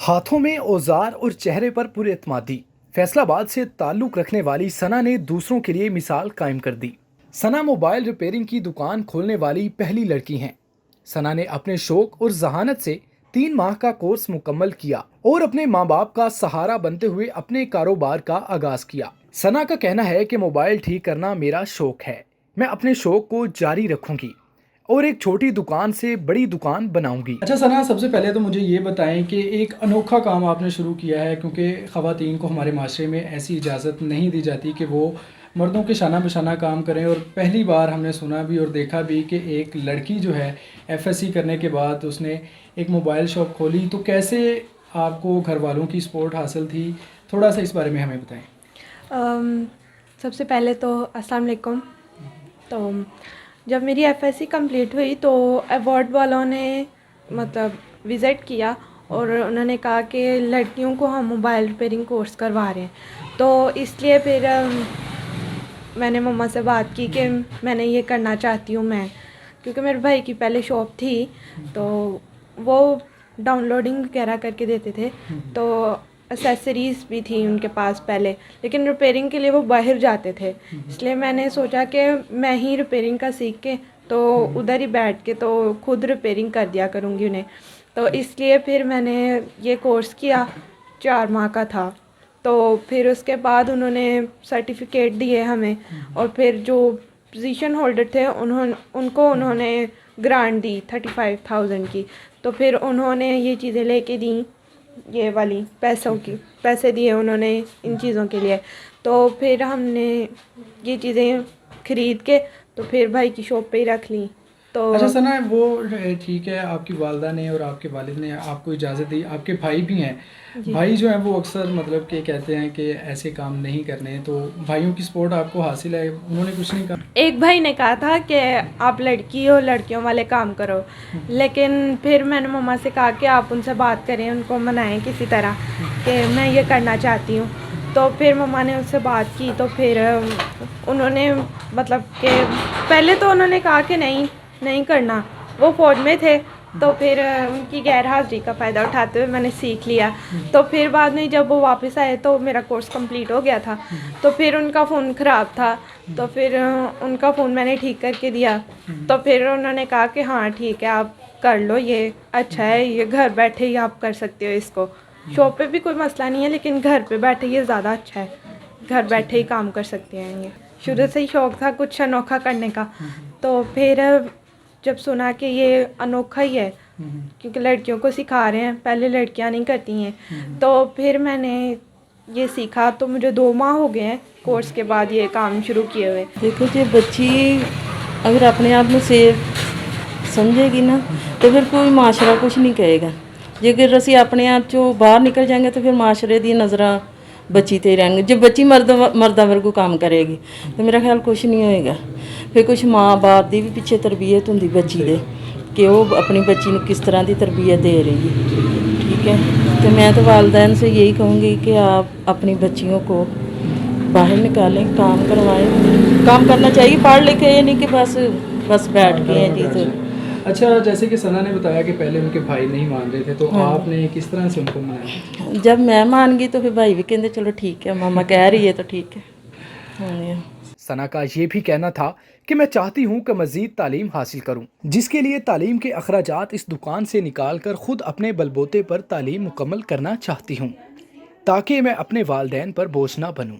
ہاتھوں میں اوزار اور چہرے پر پوری اعتمادی، فیصل آباد سے تعلق رکھنے والی ثنا نے دوسروں کے لیے مثال قائم کر دی۔ ثنا موبائل ریپیئرنگ کی دکان کھولنے والی پہلی لڑکی ہیں۔ ثنا نے اپنے شوق اور ذہانت سے 3 ماہ کا کورس مکمل کیا اور اپنے ماں باپ کا سہارا بنتے ہوئے اپنے کاروبار کا آغاز کیا۔ ثنا کا کہنا ہے کہ موبائل ٹھیک کرنا میرا شوق ہے، میں اپنے شوق کو جاری رکھوں گی اور ایک چھوٹی دکان سے بڑی دکان بناؤں گی۔ اچھا ثنا، سب سے پہلے تو مجھے یہ بتائیں کہ ایک انوکھا کام آپ نے شروع کیا ہے، کیونکہ خواتین کو ہمارے معاشرے میں ایسی اجازت نہیں دی جاتی کہ وہ مردوں کے شانہ بشانہ کام کریں، اور پہلی بار ہم نے سنا بھی اور دیکھا بھی کہ ایک لڑکی جو ہے FSC کرنے کے بعد اس نے ایک موبائل شاپ کھولی۔ تو کیسے آپ کو گھر والوں کی سپورٹ حاصل تھی؟ تھوڑا سا اس بارے میں ہمیں بتائیں۔ سب سے پہلے تو السلام علیکم۔ تو جب میری FSC کمپلیٹ ہوئی تو ایوارڈ والوں نے وزٹ کیا اور انہوں نے کہا کہ لڑکیوں کو ہم موبائل ریپیئرنگ کورس کروا رہے ہیں، تو اس لیے پھر میں نے مما سے بات کی کہ میں نے یہ کرنا چاہتی ہوں میں، کیونکہ میرے بھائی کی پہلے شاپ تھی تو وہ ڈاؤن لوڈنگ وغیرہ کر کے دیتے تھے، تو اسیسریز بھی تھی ان کے پاس پہلے، لیکن ریپیئرنگ کے لیے وہ باہر جاتے تھے، اس لیے میں نے سوچا کہ میں ہی ریپیئرنگ کا سیکھ کے تو ادھر ہی بیٹھ کے تو خود ریپیئرنگ کر دیا کروں گی انہیں، تو اس لیے پھر میں نے یہ کورس کیا، 4 ماہ کا تھا۔ تو پھر اس کے بعد انہوں نے سرٹیفکیٹ دیے ہمیں، اور پھر جو پوزیشن ہولڈر تھے ان کو انہوں نے گرانٹ دی 35,000 کی، تو پھر انہوں نے یہ چیزیں لے کے دیں، یہ والی پیسے دیے انہوں نے ان چیزوں کے لیے، تو پھر ہم نے یہ چیزیں خرید کے تو پھر بھائی کی شاپ پہ ہی رکھ لیں۔ تو اچھا ثنا، وہ ٹھیک ہے، آپ کی والدہ نے اور آپ کے والد نے آپ کو اجازت دی، آپ کے بھائی بھی ہیں، بھائی جو ہیں وہ اکثر کہ کہتے ہیں کہ ایسے کام نہیں کرنے، تو بھائیوں کی سپورٹ آپ کو حاصل ہے؟ انہوں نے کچھ نہیں کہا؟ ایک بھائی نے کہا تھا کہ آپ لڑکی ہو، لڑکیوں والے کام کرو، لیکن پھر میں نے مما سے کہا کہ آپ ان سے بات کریں، ان کو منائیں کسی طرح کہ میں یہ کرنا چاہتی ہوں، تو پھر مما نے ان سے بات کی، تو پھر انہوں نے کہ پہلے تو انہوں نے کہا کہ نہیں کرنا، وہ فوج میں تھے، تو پھر ان کی غیر حاضری کا فائدہ اٹھاتے ہوئے میں نے سیکھ لیا، تو پھر بعد میں جب وہ واپس آئے تو میرا کورس کمپلیٹ ہو گیا تھا، تو پھر ان کا فون خراب تھا، تو پھر ان کا فون میں نے ٹھیک کر کے دیا، تو پھر انہوں نے کہا کہ ہاں ٹھیک ہے آپ کر لو، یہ اچھا ہے، یہ گھر بیٹھے ہی آپ کر سکتے ہو اس کو، شاپ پہ بھی کوئی مسئلہ نہیں ہے، لیکن گھر پہ بیٹھے یہ زیادہ اچھا ہے، گھر بیٹھے ہی کام کر سکتے ہیں۔ یہ شروع سے ہی شوق تھا کچھ انوکھا کرنے کا، تو پھر جب سنا کہ یہ انوکھا ہی ہے کیونکہ لڑکیوں کو سکھا رہے ہیں، پہلے لڑکیاں نہیں کرتی ہیں، تو پھر میں نے یہ سیکھا، تو مجھے 2 ماہ ہو گئے ہیں کورس کے بعد یہ کام شروع کیے ہوئے۔ دیکھو جی، بچی اگر اپنے آپ میں سیف سمجھے گی نا تو پھر کوئی معاشرہ کچھ نہیں کہے گا، جے اگر اسی اپنے آپ چوں باہر نکل جائیں گے تو پھر معاشرے دی نظراں بچی تے رہیں گے۔ جب بچی مرداں ورگو کام کرے گی تو میرا خیال کچھ نہیں ہوئے گا، پھر کچھ ماں باپ دی بھی پیچھے تربیت ہوندی بچی دے کہ وہ اپنی بچی نو کس طرح دی تربیت دے رہی ہے، ٹھیک ہے۔ تو میں تو والدین سے یہی کہوں گی کہ آپ اپنی بچیوں کو باہر نکالیں، کام کروائیں، کام کرنا چاہیے، پڑھ لکھے، یہ نہیں کہ بس بیٹھ کے ہیں جی۔ تو اچھا، جیسے کہ ثنا نے بتایا کہ پہلے ان کے بھائی نہیں مان رہے تھے، تو آپ نے کس طرح سے ان کو منایا؟ جب میں مان گئی تو پھر بھائی بھی کہندے چلو ٹھیک ہے، ماما کہہ رہی ہے تو ٹھیک ہے۔ ثنا کا یہ بھی کہنا تھا کہ میں چاہتی ہوں کہ مزید تعلیم حاصل کروں، جس کے لیے تعلیم کے اخراجات اس دکان سے نکال کر خود اپنے بل بوتے پر تعلیم مکمل کرنا چاہتی ہوں تاکہ میں اپنے والدین پر بوجھ نہ بنوں۔